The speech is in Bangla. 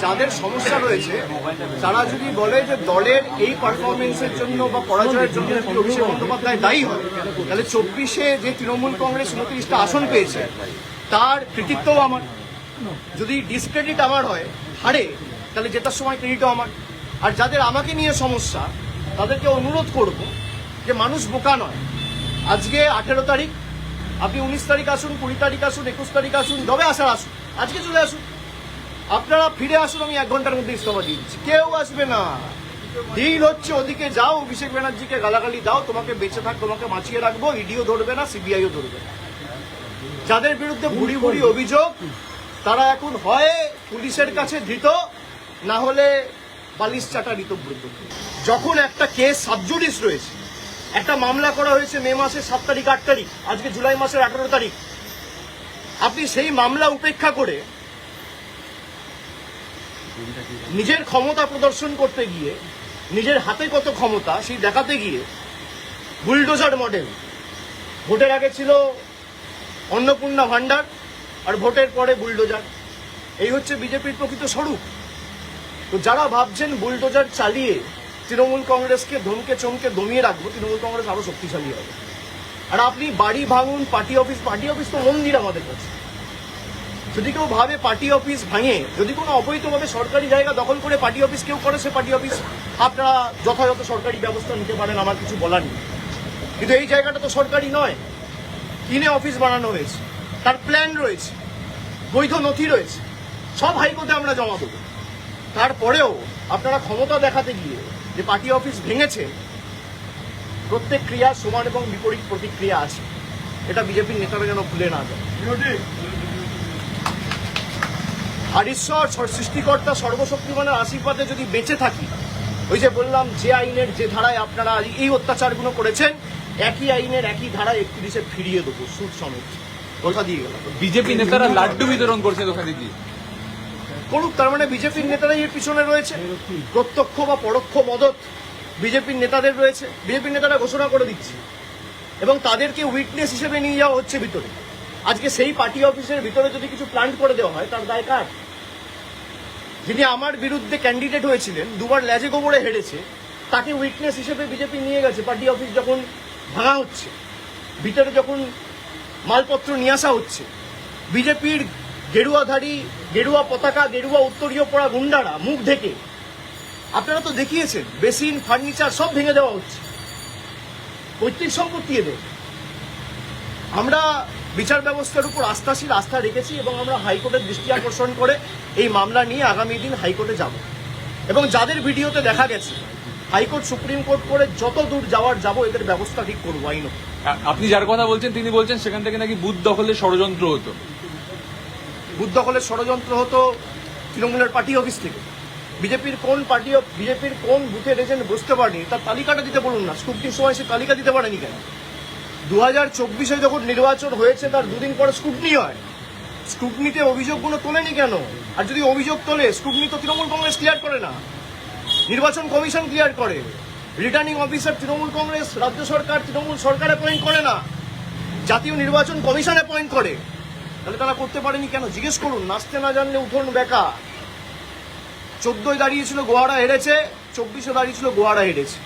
যাদের সমস্যা রয়েছে তারা যদি বলে যে দলের এই পারফরমেন্সের জন্য বা পরাজয়ের জন্য যদি অভিষেক বন্দ্যোপাধ্যায় দায়ী হয়, তাহলে 24-এ যে তৃণমূল কংগ্রেস 29টা আসন পেয়েছে তার কৃতিত্বও আমার। যদি ডিসক্রেডিট আমার হয়, হারে, তাহলে জেতার সময় ক্রেডিটও আমার। আর যাদের আমাকে নিয়ে সমস্যা তাদেরকে অনুরোধ করব যে মানুষ বোকা নয়। আজকে 18 তারিখ, আপনি 19 তারিখ আসুন, 20 তারিখ আসুন, 21 তারিখ আসুন, যবে আসার আসুন, আজকে চলে আসুন। আপনারা ফিরে আসুন, আমি 1 ঘন্টার মধ্যে ইস্তফা দিয়ে দিচ্ছি। কেউ আসবে না। ডিল হচ্ছে ওদিকে যাও, অভিষেক ব্যানার্জিকে গালাগালি দাও, তোমাকে বেঁচে থাক, তোমাকে বাঁচিয়ে রাখবো, ইডিও ধরবে না, সিবিআইও ধরবে না। যাদের বিরুদ্ধে ভুড়ি ভুড়ি অভিযোগ তারা এখন হয় পুলিশের কাছে ধৃত, না হলে বালিশ চাটা ঋতব্রত। যখন একটা কেস সাবজুডিস রয়েছে, একটা মামলা করা হয়েছে মে মাসের 7 তারিখ 8 তারিখ, আজকে জুলাই মাসের 18 তারিখ, আপনি সেই মামলা উপেক্ষা করে নিজের ক্ষমতা প্রদর্শন করতে গিয়ে, নিজের হাতে কত ক্ষমতা সেই দেখাতে গিয়ে বুলডোজার মডেল, ভোটের আগে ছিল অন্নপূর্ণা ভান্ডার আর ভোটের পরে বুলডোজার, এই হচ্ছে বিজেপির প্রকৃত স্বরূপ। তো যারা ভাবছেন বুলডোজার চালিয়ে তৃণমূল কংগ্রেসকে ধমকে চমকে দমিয়ে রাখবো, তৃণমূল কংগ্রেস আরো শক্তিশালী হবে। আর আপনি বাড়ি ভাঙুন, পার্টি অফিস তো মন্দির আমাদের কাছে। যদি কেউ ভাবে পার্টি অফিস ভাঙে, যদি কোনো অবৈধভাবে সরকারি জায়গা দখল করে পার্টি অফিস কেউ করে, সে পার্টি অফিস আপনারা যথাযথ সরকারি ব্যবস্থা নিতে পারেন, আমার কিছু বলার নেই। কিন্তু এই জায়গাটা তো সরকারি নয়, কিনে অফিস বানানো হয়েছে, তার প্ল্যান রয়েছে, বৈধ নথি রয়েছে, সব হাইকোর্টে আমরা জমা দেবো। তারপরেও আপনারা ক্ষমতা দেখাতে গিয়ে যে পার্টি অফিস ভেঙেছে, প্রত্যেক ক্রিয়া সমান এবং বিপরীত প্রতিক্রিয়া আছে, এটা বিজেপির নেতারা যেন ভুলে না যায়। আর ঈশ্বর সৃষ্টিকর্তা সর্বশক্তিমানের আশীর্বাদে যদি বেঁচে থাকি, ওই যে বললাম যে আইনের যে ধারায় আপনারা এই অত্যাচারগুলো করেছেন, একই আইনের একই ধারায় 31-এ ফিরিয়ে দেবো, সুদ সমেত, কথা দিয়ে গেলাম। বিজেপি নেতারা লাড্ডু বিতরণ করছে দোকানে গিয়ে, করুক, তার মানে বিজেপির নেতারাই এর পিছনে রয়েছে, প্রত্যক্ষ বা পরোক্ষ মদত বিজেপির নেতাদের রয়েছে। বিজেপির নেতারা ঘোষণা করে দিচ্ছে এবং তাদেরকে উইটনেস হিসেবে নিয়ে যাওয়া হচ্ছে ভিতরে। আজকে সেই পার্টি অফিসের ভিতরে যদি কিছু প্ল্যান্ট করে দেওয়া হয়, তার দায় কার? যিনি আমার বিরুদ্ধে ক্যান্ডিডেট হয়েছিলেন, দুবার ল্যাজে গোবরে হেরেছে, তাকে উইটনেস হিসেবে বিজেপি নিয়ে গেছে। পার্টি অফিস যখন ভাঙা হচ্ছে, ভিতরে যখন মালপত্র নিয়ে আসা হচ্ছে, বিজেপির গেরুয়াধারী, গেরুয়া পতাকা, গেরুয়া উত্তরীয় পড়া গুন্ডারা মুখ ঢেকে, আপনারা তো দেখিয়েছেন, বেসিন, ফার্নিচার সব ভেঙে দেওয়া হচ্ছে, পৈতৃক সম্পত্তি এদের। আমরা বিচার ব্যবস্থার উপর আস্থা রেখেছি এবং আমরা হাইকোর্টের দৃষ্টি আকর্ষণ করে এই মামলা নিয়ে আগামী দিন হাইকোর্টে যাব। এবং যাদের ভিডিওতে দেখা গেছে, হাইকোর্ট সুপ্রিম কোর্ট করে যত দূর যাবো, এদের ব্যবস্থা ঠিক করবো আইন। আপনি যার কথা বলছেন তিনি বলছেন সেখান থেকে নাকি বুথ দখলের ষড়যন্ত্র হতো। বুথ দখলের ষড়যন্ত্র হতো তৃণমূলের পার্টি অফিস থেকে। বিজেপির কোন বুথের এজেন্ট বুঝতে পারেনি, তার তালিকাটা দিতে বলুন না। স্ক্রুটিনির সময় সে তালিকা দিতে পারেনি কেন? 2024-এ যখন নির্বাচন হয়েছে তার দুদিন পরে স্ক্রুটিনি হয়, স্ক্রুটিনিতে অভিযোগগুলো তোলেনি কেন? আর যদি অভিযোগ তোলে, স্ক্রুটিনি তো তৃণমূল কংগ্রেস ক্লিয়ার করে না, নির্বাচন কমিশন ক্লিয়ার করে। রিটার্নিং অফিসার তৃণমূল কংগ্রেস, রাজ্য সরকার, তৃণমূল সরকার অ্যাপয়েন্ট করে না, জাতীয় নির্বাচন কমিশন অ্যাপয়েন্ট করে। তাহলে তারা করতে পারেনি কেন? জিজ্ঞেস করুন। নাচতে না জানলে উঠোন বেকা। 14-য় দাঁড়িয়েছিল গোয়ারা হেরেছে, 24-এ দাঁড়িয়েছিল গোয়ারা হেরেছে।